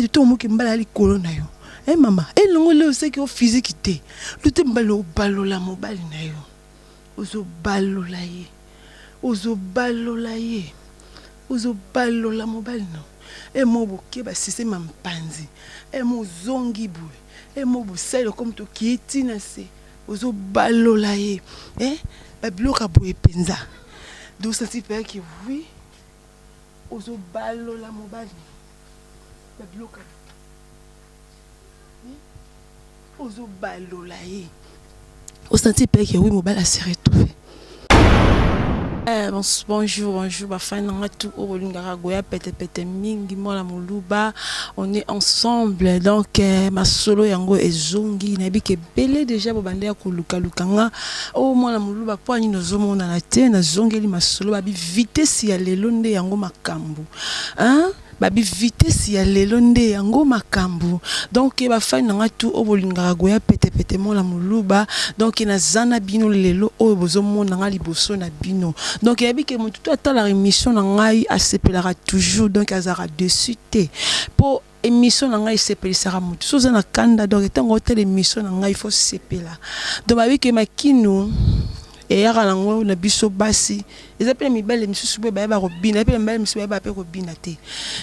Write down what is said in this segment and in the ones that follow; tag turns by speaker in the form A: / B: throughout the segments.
A: mbele to moki mbala likolo na yo. Eh mama, elongo le oseki o physique te. Lute mbalo balola mobali na yo. Ozo balola ye. Ozo balola ye. Ozo balola mobali no. E mo boke ba sise mampanzi. E mo zongi bou. E mo buselo comme to kieti na se. Ozo balola ye. Eh? Ba bloka boye penza. Do senti pe ki oui. Ozo balola mobali. Ba bloka. Ozo balola ye. O senti pe ki oui mobile a se retrouver.
B: Bonjour, on est ensemble donc ma solo yango ezongi na bike belé déjà bobande kuluka lukanga o mwana muluba po ani nozomona na te na zongeli ma solo ba vitesse ya lelo nde yango makambu hein babi vitesse ya lelo nde yango makambu donc ba fa nanga tu obolinga goya pete mona muluba donc na zana bino lelo o bozomona nga liboso na bino donc yabi ke mutu to ata la émission na ngai asepelara toujours donc azara dessus te po émission na ngai sepelisaka mutu so na kanda donc etango tele émission na ngai il faut sepela donc babi ke makinu et yaka nango na biso basi ezapela mibale misusu bo ba robina epela mibale misusu ba pe robina te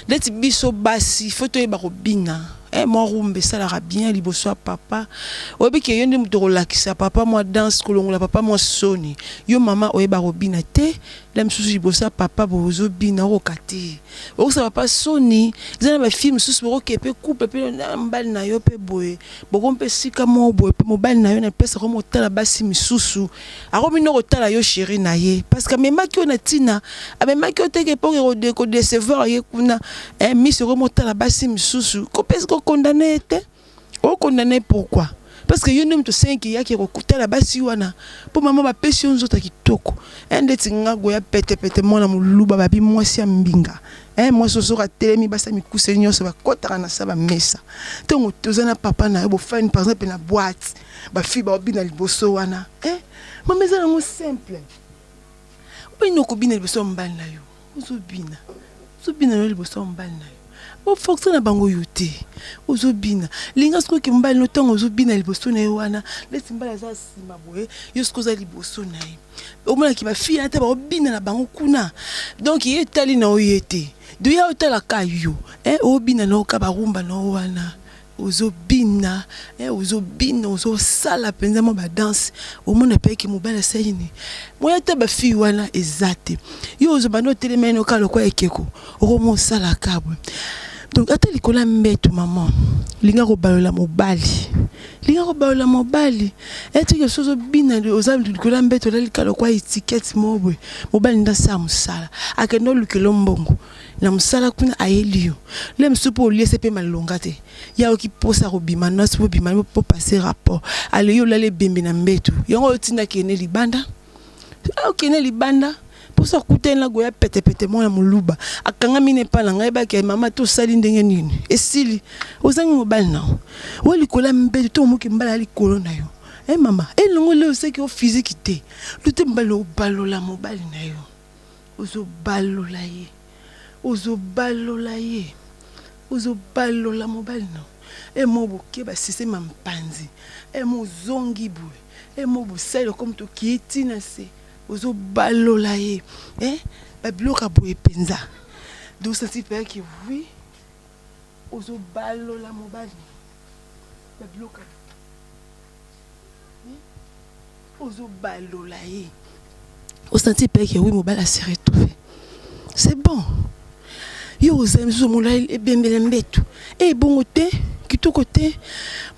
B: leti biso basi photo e ba robina moi rumbe ça la bien liboso papa obi ke yonde muto kolakisa papa moi danse kolongola papa moi soni yo mama oyeba robina te la misusu liboso papa bozo bina okati o sa papa soni zana ba film misusu bo kepe coupe pe mbali na yo pe boye bokompe sika mo boye pe mobali na yo na pesa ko motala basi misusu akomi no kotala yo chéri na ye parce que même ki ona tina amema ki oteke pour ko décevoir ye kuna mi se ko motala basi misusu ko pesa ko condamné était au condamné pourquoi parce que yo ndem to 5 ya ki kokutela basi wana po mama ba pesi nzota kitoko ndeti nga goya pete mona muluba babi mwasi ya mbinga moi soso ka telemi basa mikuse nyonso ba kotaka na saba mesa tongo tozana papa na yo bo fine par exemple na boîte ba fi ba obina liboso wana mama ezala ngo simple bino ko bina liboso mbali na yo uzobina yo liboso mbali na yo o fonctionne na bango yote uzobina linga sko ke mbali no tango uzobina liboso na yo wana leti mbali za sima boye yo sko za liboso na ye o mona ki ba fi ata ba obina na bango kuna donc ye tali na oyete do ya otala kayo obina na ka ba rumba na wana uzobina uzo sala penza mo ba danse o mona pe ki mobala sayini moya ta ba fi wana ezate yo uzobano telemeno ka lokwa ekeko o mo sala kabwe donc ata likola mbeto maman linga ko balola mobali eti ke sozo bina ozali likola mbeto la likalo kwa étiquette mobwe mobali ndasa musala akendo lukelo mbongo na musala kuna ayelio le msupo liese pe malonga te ya okiposa robima na supo bima po passer rapport ale yo la le bembe na mbeto yango tinda kene libanda pour ça coûter la goya pete mona muluba akanga mine pa na ngai ba ke mama to sali ndenge nini esili ozangi mobali na o likola mbeto to moki mbala likolo na yo mama elongo le oseki o physique te lute mbalo balola mobali na yo ozo balola mobali no mo boke ba sise mampanzi mo zongi bou mo buselo comme to kieti na se ozo balola ye ba bloka boye penza do senti pe ki oui ozo balola mobali ba bloka ozo balola ye o senti pe ki oui mobile a se retrouver c'est bon yo ozem zo molai ebembele mbetu bongo te kitoko te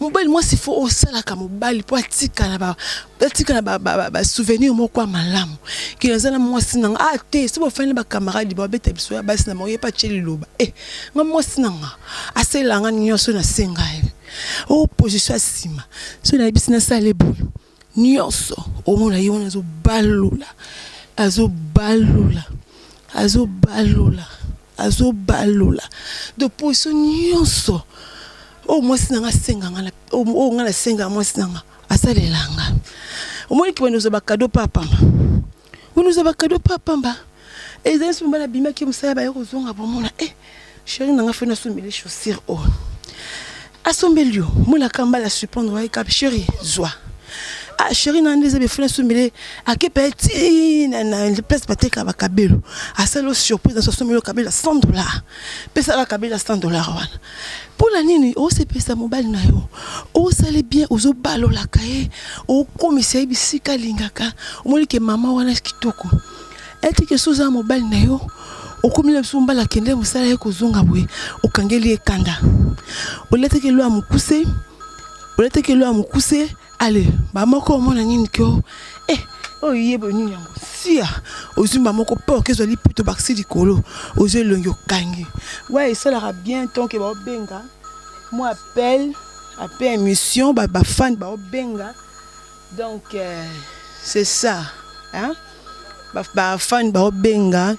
B: mobile moi s'il faut osala ka mobile po atika na ba souvenir moko malamu ki nazana moi sinanga te so bo fane ba camarade ba beta biso ya basi na moye pa cheli loba nga moi sinanga aselanga nyonso na senga o position asima so na bisi na sale bo nyonso o mona yo na zo balola de position nyonso o moi sinanga senga ngala o ngala senga moi sinanga asalelanga o moni ki nous ba cadeau papa nous ba cadeau papa et ça se mbala bima ki musaya ba yo zonga bomona
A: chéri nanga fait na sombeli chaussure o asombeli yo mula kamba la surprendre wa cap chéri zwa ah chéri na ndeze be fait na sombeli akepeti na place pateka bakabelo asalo surprise na sombeli kabela $100 pesa la kabela $100 wana pour la nini o se pesa mobile na yo o sale bien ozo balo la kaye o komisa bisika lingaka o moli ke mama wana kitoko eti ke soza mobile na yo okomile sumba la kende musala ye kozonga bwe okangeli ekanda oleteke lo amukuse ale ba moko mona nini kyo yebo nini yango sia ozumba moko po kezo li puto baxi dikolo ozo longo kangi ouais ça la bien tant que ba benga moi appel émission ba fan ba benga donc c'est ça hein ba fan ba benga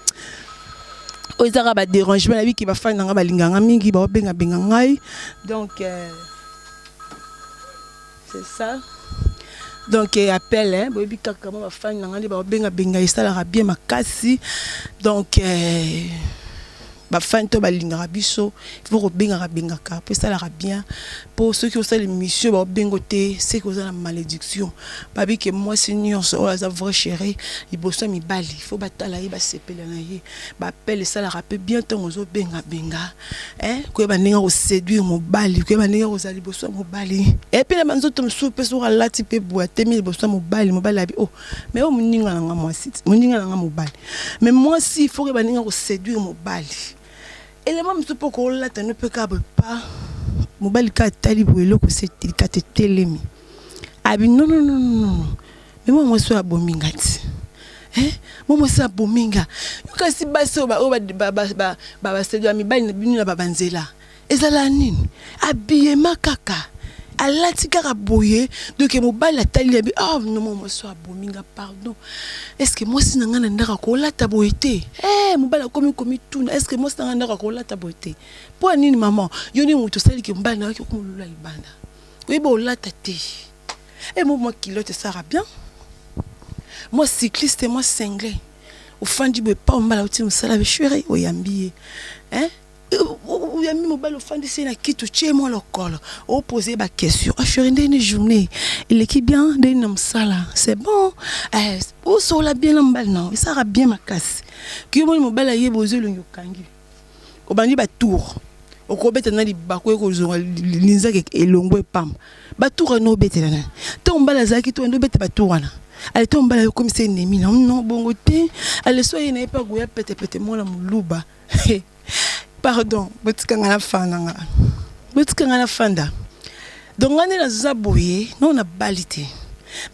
A: ozara ba dérangement la vie qui ba fan nga ba linganga mingi ba benga ngai donc c'est ça donc appel hein bobi kaka ba fan nga li ba benga ça la bien makasi donc ba fan to ba linganga biso il faut benga ka pour ça la bien pour ceux qui ont ça l'émission ba bengoté c'est que la malédiction babi que moi seigneur so za vrai chéri il bossa mi bali il faut batala yi ba sepela na yi ba appel ça la rappelle bien tant ozo benga hein ko ba ninga ko séduire mo bali ko ba ninga ko zali bossa mo bali et puis la manzo to msou pe so la type boite mi bossa mo bali abi oh mais o muninga nga moi si muninga nga mo bali mais moi si il faut que ba ninga ko séduire mo bali et les mamans pour qu'on la ne peut pas mobile ka tali boelo ko c'est ka te telemi abi non mais moi so abominga ti moi so abominga ka si baso ba séduire mi bali na binu na babanzela ezala nini abiye makaka alati kaka boye donc mobile atali abi non moi so abominga pardon est-ce que moi si nanga na ndaka ko lata boyete mobile komi tuna est-ce que moi si nanga ndaka ko lata boyete po nini maman yoni muto sali ke mobile na ko mulula libanda oui bo lata te moi kilote ça va bien moi cycliste moi cinglé au fin du pas mobile outi musala be chéri oyambiye ou y a mis mobile au fond de scène qui tout chez moi le col au poser ma question je suis une journée il est qui bien d'un homme sala c'est bon où sont la bien l'embal non ça va bien ma casse que moi mobile aille bozo le yokangi au bandi ba tour au kobeta na li bakwe ko zo linza ke elongo pam ba tour no bete na to mbala zaki to ndo bete ba tour wana ale to mbala comme c'est ennemi non bongo te ale so ina pas goya pete moi la muluba pardon botikanga na fanda donc on est na zaboye non na balité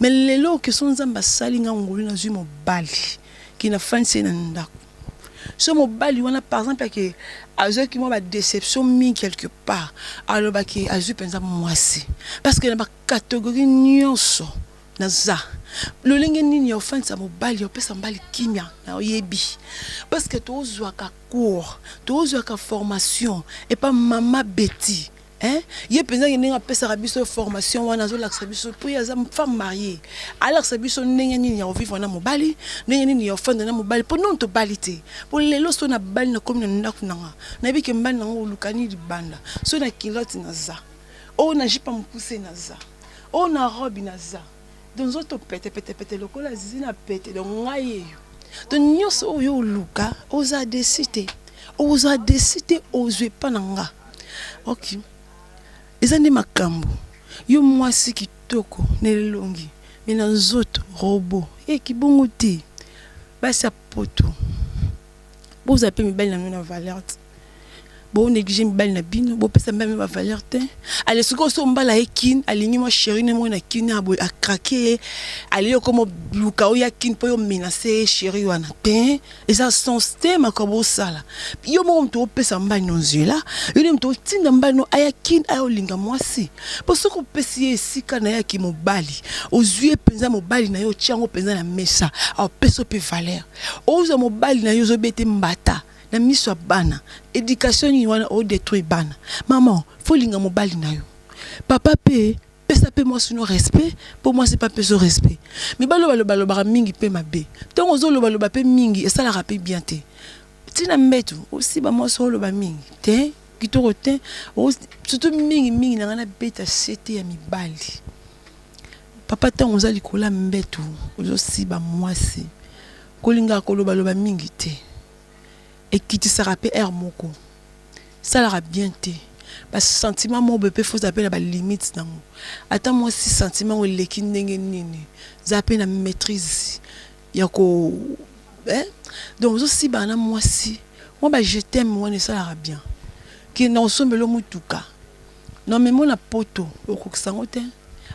A: mais lelo que son zamba salinga ngolu na zuma bali qui na fanse na ndako so mo bali wana par exemple que azo qui moi ba déception mi quelque part alors ba ki azu penza mwasi parce que na ba catégorie nyonso na za le lenge nini ya offense mobali opesa mbali kimia na oyebi parce que tozwa ka cours tozwa ka formation et pas mama Betty ye penza ngenga pesa biso formation wana zo laksa biso pour ya femme mariée alors ça biso nenge nini ya vivre na mobali nenge nini ya offense na mobali pour non to balité pour lelo so na bali na comme na ndaku nanga na biki mbali na olukani libanda so na kilote na za o na jipa mukuse na za o na robe na za donc autres pète le col azina pète donc ngaye donc nyonso oyo luka oza décider ozwe pananga OK ezandi makambo yo mwasi kitoko nelongi mena nzoto robot kibongo te basi poto boza pe mibali na valeur bon négliger mibali na bino bo pesa même ma valeur te allez ce ko so mbala ekin alingi mo chéri ne mo na kin a craquer allez comme luka o yakin po yo menacer chéri wana te et ça son système comme ça yo mo mto pesa mbali no nzela yo mto tinda mbali no ayakin ayo linga mwasi po so ko pesi esika na yaki mobali ozwie penza mobali na yo tiango penza na mesa a peso pe valeur oza mobali na yo zo bete mbata na miso bana éducation ni wana o détruit bana maman faut linga mobali na yo papa pe pesa pe moi sinon respect pour moi c'est pas peso respect mais balo ba mingi pe mabe tant ozo lo pe mingi et ça la rappelle bien te
B: tina mbetu aussi ba moi solo ba mingi te kitoko te surtout mingi na ngana beta sete ya mibali papa tango ozali kola mbetu ozosi ba mwasi kolinga koloba loba mingi te ekitisaka pe air moko salara bien te ba sentiment mo bepe faut appeler ba limite nango ata moi si sentiment o leki ndenge nini zape na maîtrise yako donc aussi bana moi si moi ba je t'aime moi ne salara bien qui non sombelo mutuka non mais moi na poto okokisango te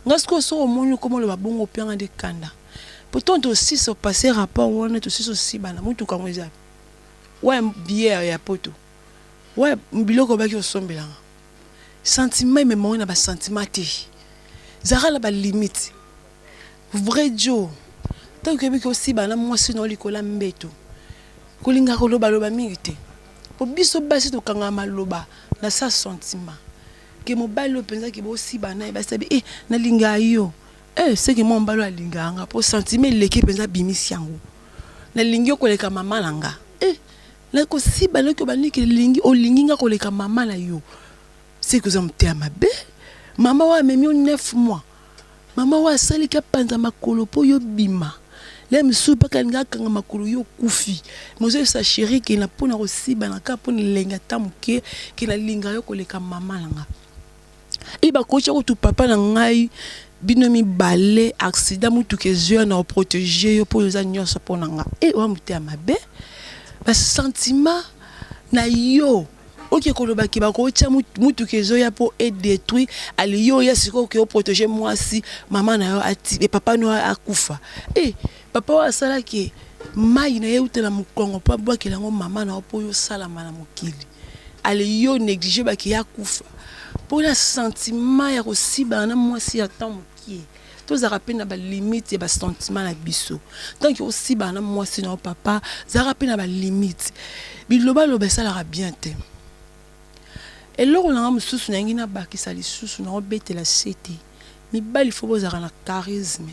B: ngasko so o moni comme le babongo pianga de kanda pourtant aussi se passer rapport on est aussi bana mutuka mo za ouais bière ya poto ouais biloko ba ki osombela sentiment mais moi na ba sentiment te zara la ba limite vrai Joe tant que bi aussi bana moi sino likola mbeto kolinga koloba loba mingi te po biso basi to kanga maloba na sa sentiment que mobile lo penza ki bo aussi bana ba sabi na linga yo c'est que mon balo alinga nga po sentiment leki penza bimisi yango na lingi ko leka mama langa la ko si bana ko bani ki lingi o lingi nga ko leka mama la yo c'est que ça me te mabe mama wa memi 9 mois mama wa sali ka panza makolo po yo bima le msu pa kanga kanga makolo yo kufi mozo sa chérie ki na pona aussi bana ka pona lenga tamuke ki na linga yo ko leka mama langa iba ko cha ko tu papa na ngai binomi balé accident mutu ke je na protéger yo po za nyoso pona nga wa mute mabe ba sentiment na yo OK koloba ki ba ko cha mutu ke zo ya po et détruit ali yo ya siko ke o protéger moi si maman na yo ati et papa no akufa papa wa sala ki mai na yo tela mukongo pa bwa ke lango maman na po yo sala mana mokili ali yo négliger ba ki akufa pour la sentiment ya aussi bana moi si attend mokie tous a rappelé na ba limite et ba sentiment na biso tant que aussi bana moi si na papa za rappelé na ba limite biloba loba ça la bien te et loro na mususu na ngina ba ki sali susu na obete la cité mi bali faut bozara na charisme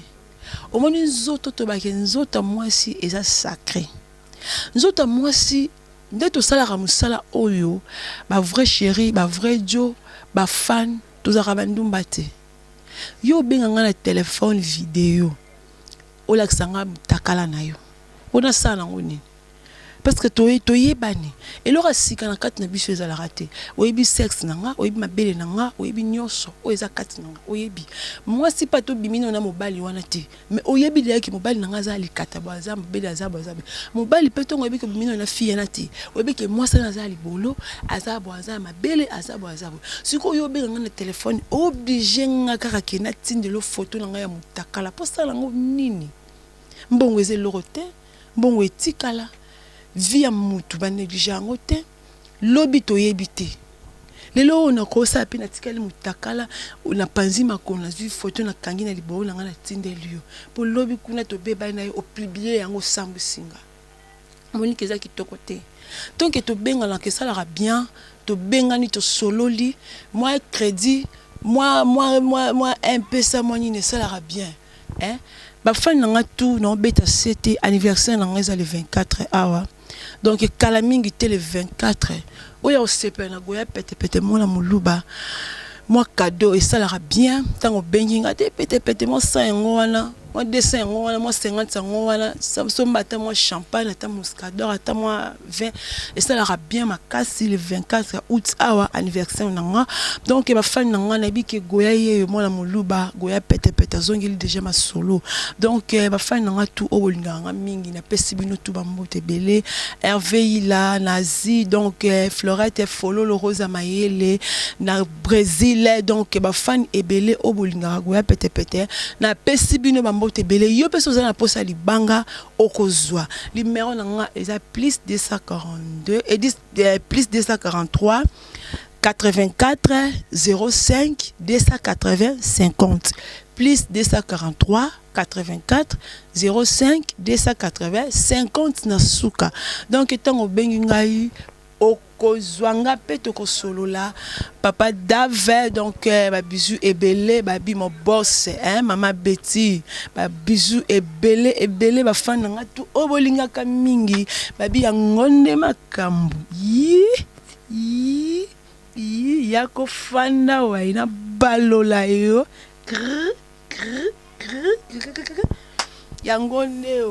B: au moins nzoto to ba ke nzoto moi si eza sacré nzoto moi si ndeto sala ra musala oyo ba vrai chéri ba vrai Joe ba fan tozaka bandumba te yo benga nga na téléphone vidéo olakisanga takala na yo ona sala ngoni parce que toyebani elora sika na kati na biso ezala raté oyebi sexe nanga oyebi mabele nanga oyebi nyoso oyeza kati nanga oyebi moi si pas to bimino na mobali wana te mais oyebi de ki mobali nanga za likata baza mobele azaba mobali peto oyebi ke bimino na fille na te oyebi ke moi ça na za libolo azaba mabele azaba siko yo benga na téléphone obligé nga kaka ke na tindelo photo nanga ya mutakala po sala ngo nini mbongo ezelo te mbongo etikala via mutu ba négliger ngo te lobi to yebite lelo na ko sa pe na tikali mutakala na panzi makona zi photo na kangi na libolo na ngana tindeli yo po lobi kuna to beba na yo publier yango sambu singa moni keza kitoko te donc to benga na ke sala bien to benga ni to sololi moi crédit moi un peu ça moi ni ne sala bien ba fan na tout na beta c'était anniversaire na ngeza le 24 awa donc kalamingi te le 24 oya osepe na goya pete mona muluba moi cadeau et ça la bien tango benginga te pete moi 100 ngo wana moi 200 ngo wana moi 50 ngo wana so matin moi champagne ata muscador ata moi vin et ça la bien makasi le 24 août awa anniversaire nanga donc ba fan nanga na bi ke goya ye mona muluba goya pete zongeli déjà ma solo donc ba fan nanga tout o bolinganga mingi na pesibino tout ba mbote belé Hervé ila nazi donc Florette Follow le Rosa Mayele na Brésil donc ba fan ebelé o bolinganga goya pete na pesibino ba mbote belé yo peso za na posa libanga okozwa numéro nanga eza plus 242 et 10 plus 243 84 05 280 50 plus 243 84 05 280 50 na suka donc tango bengi ngai tokozwanga pe tokosolola papa Dave donc ba bisou ebele babi mon boss hein mama Betty ba bisou ebele ba fan nga tu obolingaka mingi babi ya ngonde makambu yi yako fanda wa ina balola yo yango nde